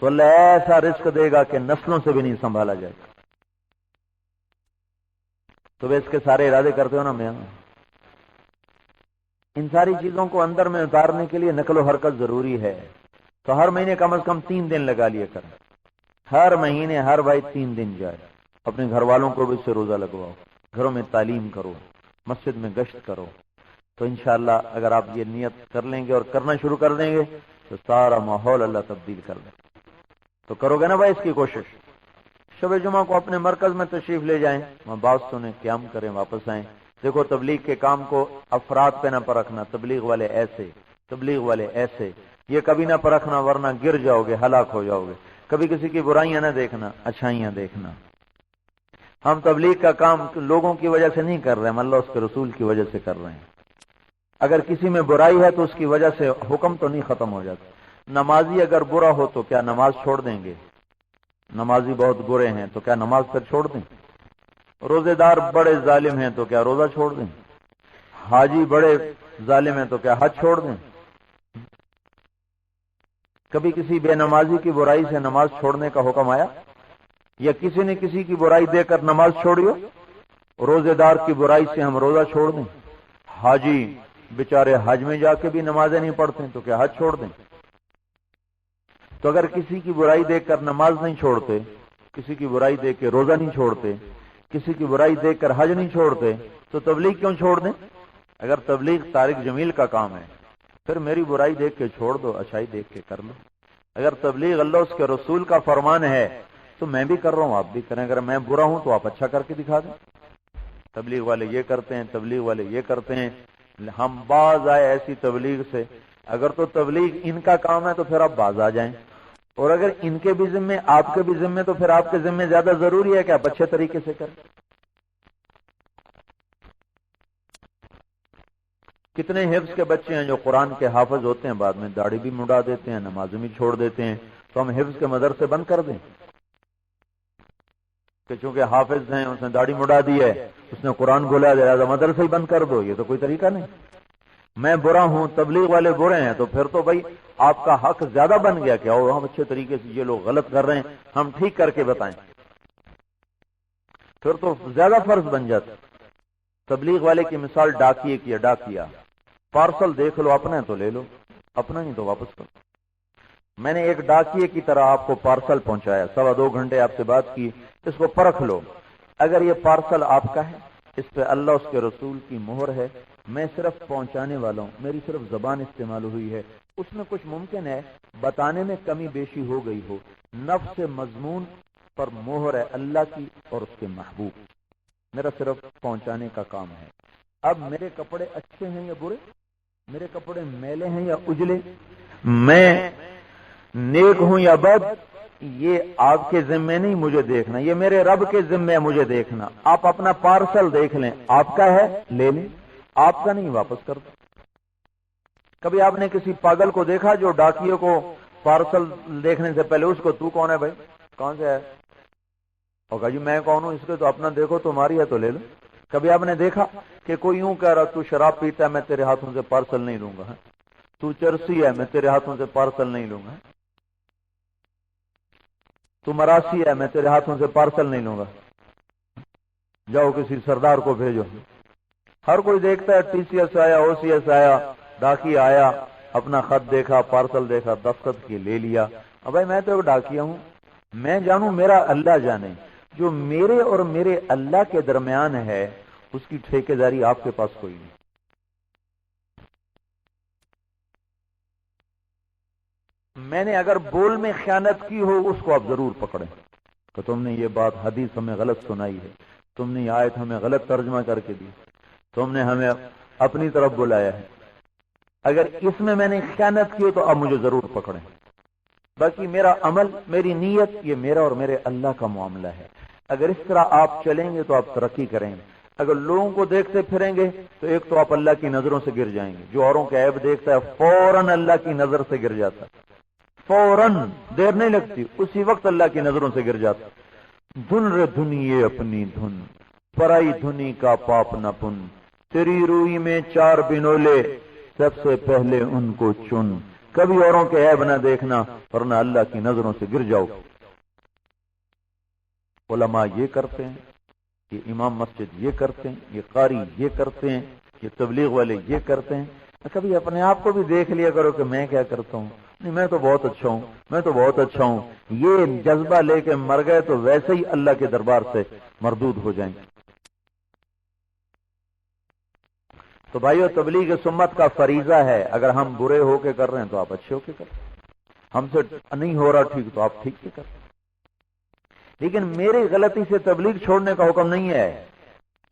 تو اللہ ایسا رزق دے گا کہ نسلوں سے بھی نہیں سنبھالا جائے گا۔ تو اس کے سارے ارادے کرتے ہو نا میں، ان ساری چیزوں کو اندر میں اتارنے کے لیے نقل و حرکت ضروری ہے، تو ہر مہینے کم از کم 3 دن لگا لیا کریں، ہر مہینے ہر بھائی 3 دن جائے، اپنے گھر والوں کو بھی اس سے روزہ لگواؤ، گھروں میں تعلیم کرو، مسجد میں گشت کرو، تو انشاءاللہ اگر آپ یہ نیت کر لیں گے اور کرنا شروع کر دیں گے تو سارا ماحول اللہ تبدیل کر دے۔ تو کرو گے نا بھائی اس کی کوشش؟ شب جمعہ کو اپنے مرکز میں تشریف لے جائیں، وہاں بات سنیں، قیام کریں، واپس آئیں، دیکھو تبلیغ کے کام کو افراد پہ نہ پرکھنا، تبلیغ والے ایسے، تبلیغ والے ایسے، یہ کبھی نہ پرکھنا ورنہ گر جاؤ گے، ہلاک ہو جاؤ گے۔ کبھی کسی کی برائیاں نہ دیکھنا، اچھائیاں دیکھنا۔ ہم تبلیغ کا کام لوگوں کی وجہ سے نہیں کر رہے، ہم اللہ اس کے رسول کی وجہ سے کر رہے ہیں۔ اگر کسی میں برائی ہے تو اس کی وجہ سے حکم تو نہیں ختم ہو جاتا۔ نمازی اگر برا ہو تو کیا نماز چھوڑ دیں گے؟ نمازی بہت برے ہیں تو کیا نماز پھر چھوڑ دیں؟ روزے دار بڑے ظالم ہیں تو کیا روزہ چھوڑ دیں؟ حاجی بڑے ظالم ہیں تو کیا حج چھوڑ دیں؟ کبھی کسی بے نمازی کی برائی سے نماز چھوڑنے کا حکم آیا؟ یا کسی نے کسی کی برائی دے کر نماز چھوڑی ہو؟ روزے دار کی برائی سے ہم روزہ چھوڑ دیں؟ حاجی بیچارے حج میں جا کے بھی نمازیں نہیں پڑھتے تو کیا حج چھوڑ دیں؟ تو اگر کسی کی برائی دیکھ کر نماز نہیں چھوڑتے، کسی کی برائی دیکھ کے روزہ نہیں چھوڑتے، کسی کی برائی دیکھ کر حج نہیں چھوڑتے، تو تبلیغ کیوں چھوڑ دیں؟ اگر تبلیغ طارق جمیل کا کام ہے پھر میری برائی دیکھ کے چھوڑ دو، اچھائی دیکھ کے کر لو۔ اگر تبلیغ اللہ اس کے رسول کا فرمان ہے تو میں بھی کر رہا ہوں، آپ بھی کریں۔ اگر میں برا ہوں تو آپ اچھا کر کے دکھا دیں۔ تبلیغ والے یہ کرتے ہیں، تبلیغ والے یہ کرتے ہیں، ہم باز آئے ایسی تبلیغ سے۔ اگر تو تبلیغ ان کا کام ہے تو پھر آپ باز آ جائیں، اور اگر ان کے بھی ذمے آپ کے بھی ذمے تو پھر آپ کے ذمے زیادہ ضروری ہے کہ آپ اچھے طریقے سے کریں۔ کتنے حفظ کے بچے ہیں جو قرآن کے حافظ ہوتے ہیں، بعد میں داڑھی بھی مڈا دیتے ہیں، نماز بھی چھوڑ دیتے ہیں، تو ہم حفظ کے مدرسے بند کر دیں کہ چونکہ حافظ ہیں اس نے داڑھی مڈا دی ہے، اس نے قرآن بولا لہذا مدرسے ہی بند کر دو؟ یہ تو کوئی طریقہ نہیں۔ میں برا ہوں، تبلیغ والے برے ہیں، تو پھر تو بھائی آپ کا حق زیادہ بن گیا کہ ہم اچھے طریقے سے، یہ لوگ غلط کر رہے ہیں ہم ٹھیک کر کے بتائیں، پھر تو زیادہ فرض بن جاتا۔ تبلیغ والے کی مثال ڈاکیے کی ہے، ڈاکیا پارسل دیکھ لو، اپنا ہے تو لے لو، اپنا نہیں تو واپس کرو۔ میں نے ایک ڈاکیے کی طرح آپ کو پارسل پہنچایا، 2.25 گھنٹے آپ سے بات کی، اس کو پرکھ لو۔ اگر یہ پارسل آپ کا ہے، اس پہ اللہ اس کے رسول کی مہر ہے، میں صرف پہنچانے والا ہوں، میری صرف زبان استعمال ہوئی ہے، اس میں کچھ ممکن ہے بتانے میں کمی بیشی ہو گئی ہو، نفس مضمون پر مہر ہے اللہ کی اور اس کے محبوب، میرا صرف پہنچانے کا کام ہے۔ اب میرے کپڑے اچھے ہیں یا برے، میرے کپڑے میلے ہیں یا اجلے، میں نیک ہوں یا بد، یہ آپ کے ذمے نہیں مجھے دیکھنا، یہ میرے رب کے ذمے ہے مجھے دیکھنا۔ آپ اپنا پارسل دیکھ لیں، آپ کا ہے لے لیں، آپ کا نہیں واپس کر دیں۔ کبھی آپ نے کسی پاگل کو دیکھا جو ڈاکیوں کو پارسل دیکھنے سے پہلے اس کو تو کون ہے بھائی، کون سے ہے، اور کہا جی میں کون ہوں، اس کے تو اپنا دیکھو، تمہاری ہے تو لے لو۔ کبھی آپ نے دیکھا کہ کوئی یوں کہہ رہا تو شراب پیتا ہے میں تیرے ہاتھوں سے پارسل نہیں لوں گا، تو چرسی ہے میں تیرے ہاتھوں سے پارسل نہیں لوں گا، تو مراسی ہے میں تیرے ہاتھوں سے پارسل نہیں لوں گا، جاؤ کسی سردار کو بھیجو۔ ہر کوئی دیکھتا ہے، ٹی سی ایس آیا، او سی ایس آیا، ڈاکی آیا، اپنا خط دیکھا، پارسل دیکھا، دستخط کی لے لیا۔ اب بھائی میں تو ایک ڈاکیا ہوں، میں جانوں میرا اللہ جانے، جو میرے اور میرے اللہ کے درمیان ہے اس کی ٹھیکیداری آپ کے پاس کوئی نہیں۔ میں نے اگر بول میں خیانت کی ہو اس کو آپ ضرور پکڑیں کہ تم نے یہ بات حدیث ہمیں غلط سنائی ہے، تم نے یہ آیت ہمیں غلط ترجمہ کر کے دی، تم نے ہمیں اپنی طرف بلایا ہے، اگر اس میں نے خیانت کی تو اب مجھے ضرور پکڑیں۔ باقی میرا عمل، میری نیت، یہ میرا اور میرے اللہ کا معاملہ ہے۔ اگر اس طرح آپ چلیں گے تو آپ ترقی کریں گے۔ اگر لوگوں کو دیکھتے پھریں گے تو ایک تو آپ اللہ کی نظروں سے گر جائیں گے، جو اوروں کے عیب دیکھتا ہے فوراً اللہ کی نظر سے گر جاتا ہے، فوراً، دیر نہیں لگتی، اسی وقت اللہ کی نظروں سے گر جاتا۔ دھن رے دھنیے اپنی دھن، پرائی دھنی کا پاپ نہ پن، تیری روئی میں 4 بنولے، سب سے پہلے ان کو چن۔ کبھی اوروں کے عیب نہ دیکھنا ورنہ اللہ کی نظروں سے گر جاؤ۔ علماء یہ کرتے ہیں، یہ امام مسجد یہ کرتے ہیں، یہ قاری یہ کرتے ہیں، یہ تبلیغ والے یہ کرتے ہیں۔ کبھی اپنے آپ کو بھی دیکھ لیا کرو کہ میں کیا کرتا ہوں، نہیں میں تو بہت اچھا ہوں، میں تو بہت اچھا ہوں۔ یہ جذبہ لے کے مر گئے تو ویسے ہی اللہ کے دربار سے مردود ہو جائیں گے۔ تو بھائیو، تبلیغ سنت کا فریضہ ہے، اگر ہم برے ہو کے کر رہے ہیں تو آپ اچھے ہو کے کریں، ہم سے نہیں ہو رہا ٹھیک تو آپ ٹھیک سے کریں، لیکن میری غلطی سے تبلیغ چھوڑنے کا حکم نہیں ہے۔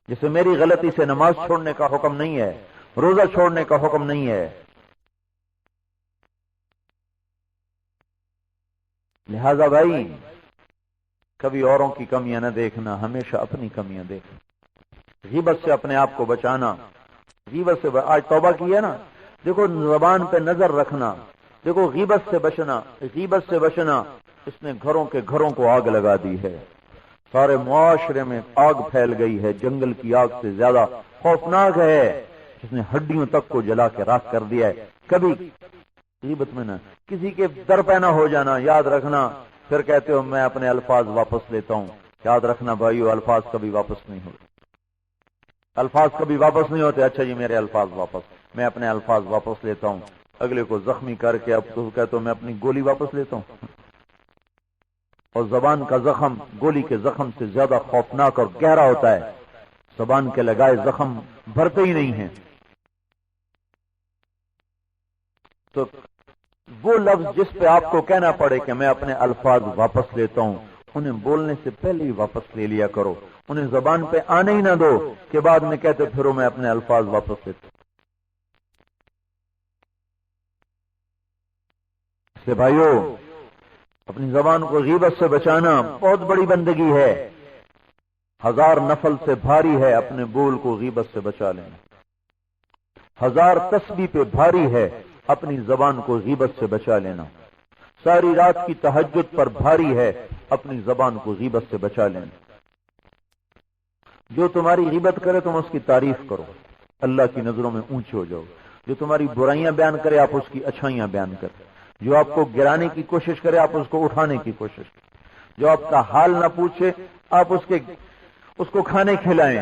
جیسے میری غلطی سے نماز چھوڑنے کا حکم نہیں ہے، روزہ چھوڑنے کا حکم نہیں ہے. لہذا بھائی کبھی اوروں کی کمیاں نہ دیکھنا، ہمیشہ اپنی کمیاں دیکھنا. غیبت سے اپنے آپ کو بچانا. غیبت سے آج توبہ کی ہے نا، دیکھو زبان پہ نظر رکھنا. دیکھو غیبت سے بچنا، غیبت سے بچنا اس نے گھروں کو آگ لگا دی ہے. سارے معاشرے میں آگ پھیل گئی ہے، جنگل کی آگ سے زیادہ خوفناک ہے، جس نے ہڈیوں تک کو جلا کے راکھ کر دیا ہے. کبھی غیبت میں نہ کسی کے در پہ نہ ہو جانا، یاد رکھنا. پھر کہتے ہو میں اپنے الفاظ واپس لیتا ہوں. یاد رکھنا بھائیو، الفاظ کبھی واپس نہیں ہوتے، الفاظ کبھی واپس نہیں ہوتے. اچھا جی میرے الفاظ واپس، میں اپنے الفاظ واپس لیتا ہوں. اگلے کو زخمی کر کے اب تو کہتے ہو میں اپنی گولی واپس لیتا ہوں. اور زبان کا زخم گولی کے زخم سے زیادہ خوفناک اور گہرا ہوتا ہے. زبان کے لگائے زخم بھرتے ہی نہیں ہیں. تو وہ لفظ جس پہ آپ کو کہنا پڑے کہ میں اپنے الفاظ واپس لیتا ہوں، انہیں بولنے سے پہلے ہی واپس لے لیا کرو. انہیں زبان پہ آنے ہی نہ دو کہ بعد میں کہتے پھرو میں اپنے الفاظ واپس لیتا ہوں. اس لیے بھائیو، اپنی زبان کو غیبت سے بچانا بہت بڑی بندگی ہے. 1000 نفل سے بھاری ہے اپنے بول کو غیبت سے بچا لینا. 1000 تسبیح پہ بھاری ہے اپنی زبان کو غیبت سے بچا لینا. ساری رات کی تہجد پر بھاری ہے اپنی زبان کو غیبت سے بچا لینا. جو تمہاری غیبت کرے تم اس کی تعریف کرو، اللہ کی نظروں میں اونچے ہو جاؤ. جو تمہاری برائیاں بیان کرے آپ اس کی اچھائیاں بیان کریں. جو آپ کو گرانے کی کوشش کرے آپ اس کو اٹھانے کی کوشش کریں. جو آپ کا حال نہ پوچھے آپ اس کو کھانے کھلائیں،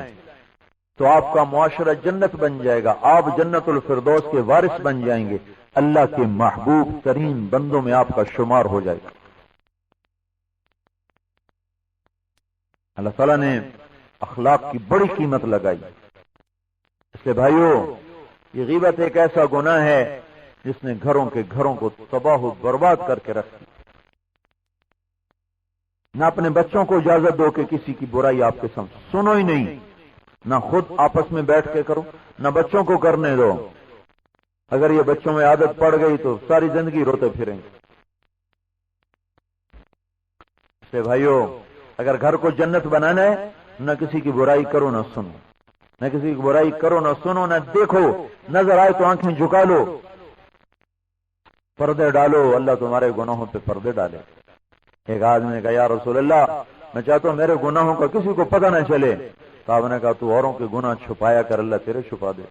تو آپ کا معاشرہ جنت بن جائے گا. آپ جنت الفردوس کے وارث بن جائیں گے. اللہ کے محبوب ترین بندوں میں آپ کا شمار ہو جائے گا. اللہ تعالیٰ نے اخلاق کی بڑی قیمت لگائی. اس لیے بھائیو، یہ غیبت ایک ایسا گناہ ہے جس نے گھروں کو تباہ و برباد کر کے رکھ دیا. نہ اپنے بچوں کو اجازت دو کہ کسی کی برائی آپ کے سامنے سنو ہی نہیں. نہ خود آپس میں بیٹھ کے کرو، نہ بچوں کو کرنے دو. اگر یہ بچوں میں عادت پڑ گئی تو ساری زندگی روتے پھریں گے. اس لیے بھائیو، اگر گھر کو جنت بنانا ہے نہ کسی کی برائی کرو نہ سنو، نہ کسی کی برائی کرو نہ سنو، نہ دیکھو. نظر آئے تو آنکھیں جھکا لو، پردے ڈالو. اللہ تمہارے گناہوں پہ پردے ڈالے. ایک آدمی نے کہا یا رسول اللہ، میں چاہتا ہوں میرے گناہوں کا کسی کو پتہ نہ چلے. صاحب نے کہا تو اوروں کے گناہ چھپایا کر، اللہ تیرے چھپا دے.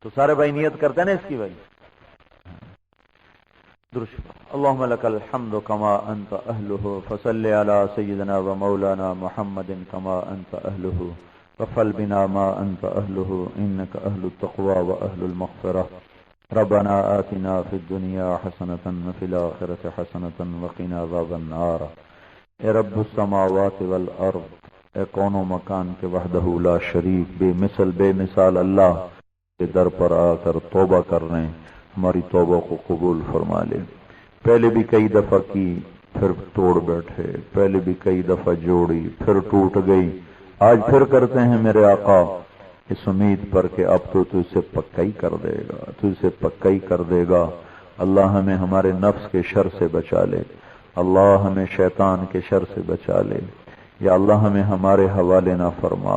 تو سارے بھائی نیت کرتے ہیں نا اس کی بھائی. اللهم لك الحمد كما انت اهله فصل على سيدنا ومولانا محمد كما انت اهله وفل بنا ما انت اهله انك اهل التقوى واهل المغفرة. ربنا آتنا في الدنيا حسنة وفي الآخرة حسنة وقنا عذاب النار. اے رب السماوات والارض، اے کون و مکان کے وحدہ لا شریک بے مثال اللہ کے در پر آ کر توبہ کر رہے ہیں. ہماری توبہ کو قبول فرما لے. پہلے بھی کئی دفعہ کی پھر توڑ بیٹھے، پہلے بھی کئی دفعہ جوڑی پھر ٹوٹ گئی. آج پھر کرتے ہیں میرے آقا اس امید پر کہ اب تو اسے پکا ہی کر دے گا، تو اسے پکا ہی کر دے گا. اللہ ہمیں ہمارے نفس کے شر سے بچا لے. اللہ ہمیں شیطان کے شر سے بچا لے. یا اللہ ہمیں ہمارے حوالے نہ فرما.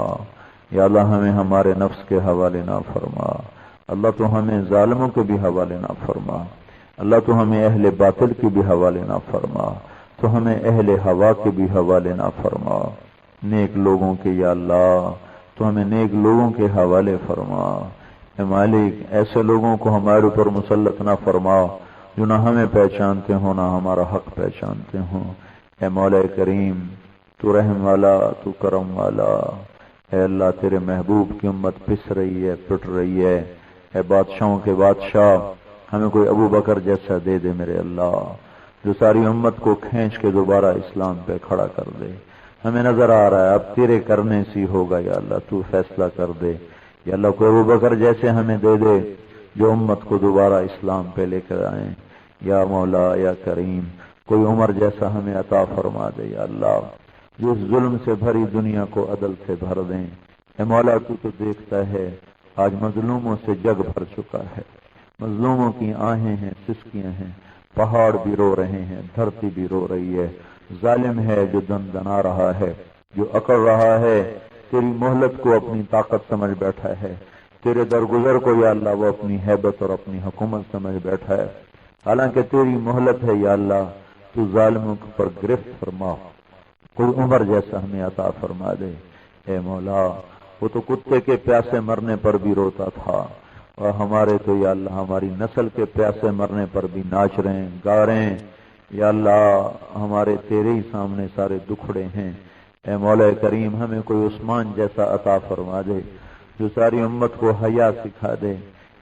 یا اللہ ہمیں ہمارے نفس کے حوالے نہ فرما. اللہ تو ہمیں ظالموں کے بھی حوالے نہ فرما. اللہ تو ہمیں اہل باطل کے بھی حوالے نہ فرما. تو ہمیں اہل ہوا کے بھی حوالے نہ فرما. نیک لوگوں کے یا اللہ تو ہمیں نیک لوگوں کے حوالے فرما. اے مالک، ایسے لوگوں کو ہمارے اوپر مسلط نہ فرما جو نہ ہمیں پہچانتے ہوں نہ ہمارا حق پہچانتے ہوں. اے مولا کریم، تو رحم والا، تو کرم والا. اے اللہ، تیرے محبوب کی امت پس رہی ہے، پٹ رہی ہے. اے بادشاہوں کے بادشاہ، ہمیں کوئی ابو بکر جیسا دے دے میرے اللہ، جو ساری امت کو کھینچ کے دوبارہ اسلام پہ کھڑا کر دے. ہمیں نظر آ رہا ہے اب تیرے کرنے سے ہوگا. یا اللہ تو فیصلہ کر دے. یا اللہ کوئی ابو بکر جیسے ہمیں دے دے جو امت کو دوبارہ اسلام پہ لے کر آئیں. یا مولا یا کریم، کوئی عمر جیسا ہمیں عطا فرما دے. یا اللہ جو اس ظلم سے بھری دنیا کو عدل سے بھر دیں۔ اے مولا تو دیکھتا ہے آج مظلوموں سے جگ بھر چکا ہے، مظلوموں کی آہیں ہیں، سسکیاں ہیں، پہاڑ بھی رو رہے ہیں، دھرتی بھی رو رہی ہے۔ ظالم ہے جو دن دنا رہا ہے، جو اکڑ رہا ہے، تیری مہلت کو اپنی طاقت سمجھ بیٹھا ہے، تیرے درگزر کو یا اللہ وہ اپنی ہیبت اور اپنی حکومت سمجھ بیٹھا ہے۔ حالانکہ تیری مہلت ہے یا اللہ، تو ظالموں پر گرفت فرما، کوئی عمر جیسا ہمیں عطا فرما دے۔ اے مولا وہ تو کتے کے پیاسے مرنے پر بھی روتا تھا، اور ہمارے تو یا اللہ ہماری نسل کے پیاسے مرنے پر بھی ناچ رہے ہیں، گا رہے ہیں۔ یا اللہ ہمارے تیرے ہی سامنے سارے دکھڑے ہیں۔ اے مولا کریم ہمیں کوئی عثمان جیسا عطا فرما دے جو ساری امت کو حیا سکھا دے۔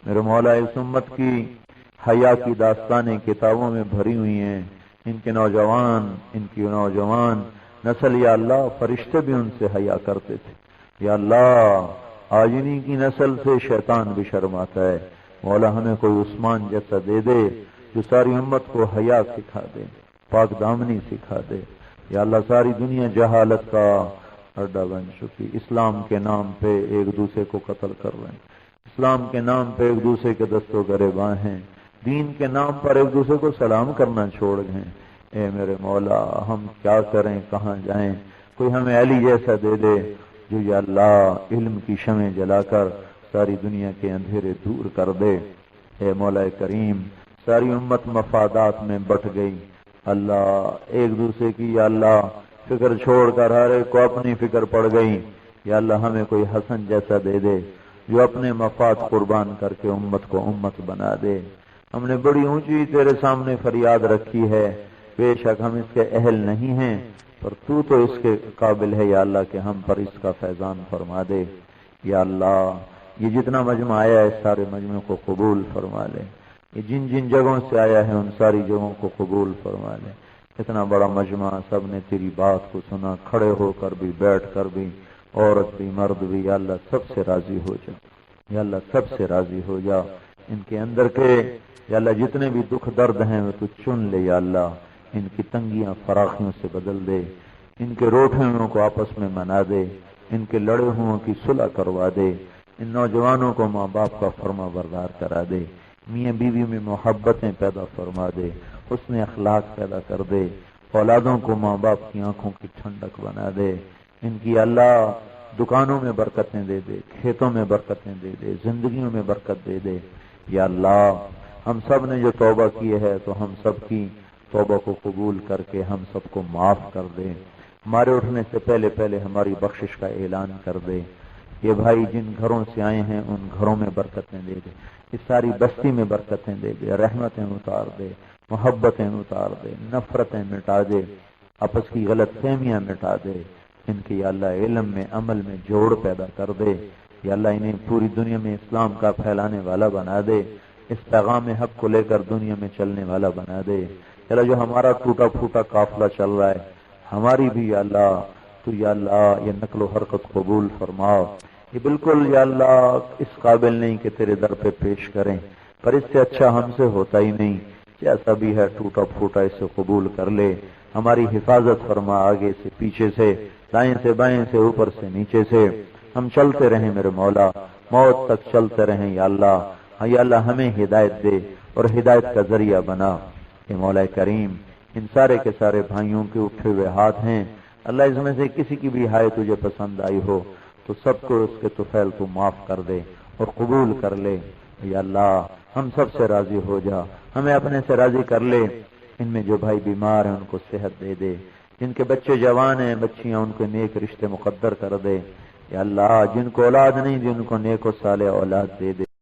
میرے مولا اس امت کی حیا کی داستانیں کتابوں میں بھری ہوئی ہیں، ان کے نوجوان، ان کی نوجوان نسل یا اللہ فرشتے بھی ان سے حیا کرتے تھے۔ یا اللہ آج انہی کی نسل سے شیطان بھی شرماتا ہے۔ مولا ہمیں کوئی عثمان جیسا دے دے جو ساری امت کو حیا سکھا دے، پاک دامنی سکھا دے۔ یا اللہ ساری دنیا جہالت کا اڈا بن چکی، اسلام کے نام پہ ایک دوسرے کو قتل کر رہے ہیں، اسلام کے نام پہ ایک دوسرے کے دستوں گریباں ہیں، دین کے نام پر ایک دوسرے کو سلام کرنا چھوڑ گئے۔ اے میرے مولا ہم کیا کریں، کہاں جائیں؟ کوئی ہمیں علی جیسا دے دے جو یا اللہ علم کی شمع جلا کر ساری دنیا کے اندھیرے دور کر دے۔ اے مولا کریم ساری امت مفادات میں بٹ گئی، اللہ ایک دوسرے کی یا اللہ فکر چھوڑ کر ہر ایک کو اپنی فکر پڑ گئی۔ یا اللہ ہمیں کوئی حسن جیسا دے دے جو اپنے مفاد قربان کر کے امت کو امت بنا دے۔ ہم نے بڑی اونچی تیرے سامنے فریاد رکھی ہے، بے شک ہم اس کے اہل نہیں ہیں، پر تو اس کے قابل ہے یا اللہ کہ ہم پر اس کا فیضان فرما دے۔ یا اللہ یہ جتنا مجمع آیا ہے سارے مجمع کو قبول فرما لے، یہ جن جن جگہوں سے آیا ہے ان ساری جگہوں کو قبول فرما لے۔ اتنا بڑا مجمع سب نے تیری بات کو سنا، کھڑے ہو کر بھی، بیٹھ کر بھی، عورت بھی مرد بھی، یا اللہ سب سے راضی ہو جا، یا اللہ سب سے راضی ہو جا۔ ان کے اندر کے یا اللہ جتنے بھی دکھ درد ہیں وہ تو چن لے یا اللہ، ان کی تنگیاں فراخیوں سے بدل دے، ان کے روٹھے ہوئوں کو آپس میں منا دے، ان کے لڑے ہوئوں کی صلح کروا دے، ان نوجوانوں کو ماں باپ کا فرما بردار کرا دے، میاں بیوی میں محبتیں پیدا فرما دے، حسن اخلاق پیدا کر دے، اولادوں کو ماں باپ کی آنکھوں کی ٹھنڈک بنا دے، ان کی اللہ دکانوں میں برکتیں دے دے، کھیتوں میں برکتیں دے دے، زندگیوں میں برکت دے دے۔ یا اللہ ہم سب نے جو توبہ کی ہے تو ہم سب کی توبہ کو قبول کر کے ہم سب کو معاف کر دے، ہمارے اٹھنے سے پہلے پہلے ہماری بخشش کا اعلان کر دے۔ یہ بھائی جن گھروں سے آئے ہیں ان گھروں میں برکتیں دے دے، اس ساری بستی میں برکتیں دے دے، رحمتیں اتار دے، محبتیں اتار دے، نفرتیں مٹا دے، آپس کی غلط فہمیاں مٹا دے، ان کی یا اللہ علم میں عمل میں جوڑ پیدا کر دے۔ یا اللہ انہیں پوری دنیا میں اسلام کا پھیلانے والا بنا دے، اس پیغام حق کو لے کر دنیا میں چلنے والا بنا دے۔ یا اللہ جو ہمارا ٹوٹا پھوٹا قافلہ چل رہا ہے ہماری بھی یا اللہ تو یا اللہ یہ نقل و حرکت قبول فرما۔ یہ بالکل یا اللہ اس قابل نہیں کہ تیرے در پہ پیش کریں، پر اس سے اچھا ہم سے ہوتا ہی نہیں، جیسا بھی ہے ٹوٹا پھوٹا اسے قبول کر لے، ہماری حفاظت فرما، آگے سے پیچھے سے، دائیں سے بائیں سے، اوپر سے نیچے سے، ہم چلتے رہیں میرے مولا، موت تک چلتے رہیں یا اللہ۔ یا اللہ ہمیں ہدایت دے اور ہدایت کا ذریعہ بنا۔ اے مولا کریم ان سارے کے سارے بھائیوں کے اٹھے ہوئے ہاتھ ہیں، اللہ اس میں سے کسی کی بھی ہائے تجھے پسند آئی ہو تو سب کو اس کے طفیل تو معاف کر دے اور قبول کر لے۔ یا اللہ ہم سب سے راضی ہو جا، ہمیں اپنے سے راضی کر لے۔ ان میں جو بھائی بیمار ہیں ان کو صحت دے دے، جن کے بچے جوان ہیں بچیاں ان کو نیک رشتے مقدر کر دے۔ یا اللہ جن کو اولاد نہیں جن کو نیک و صالح اولاد دے دے۔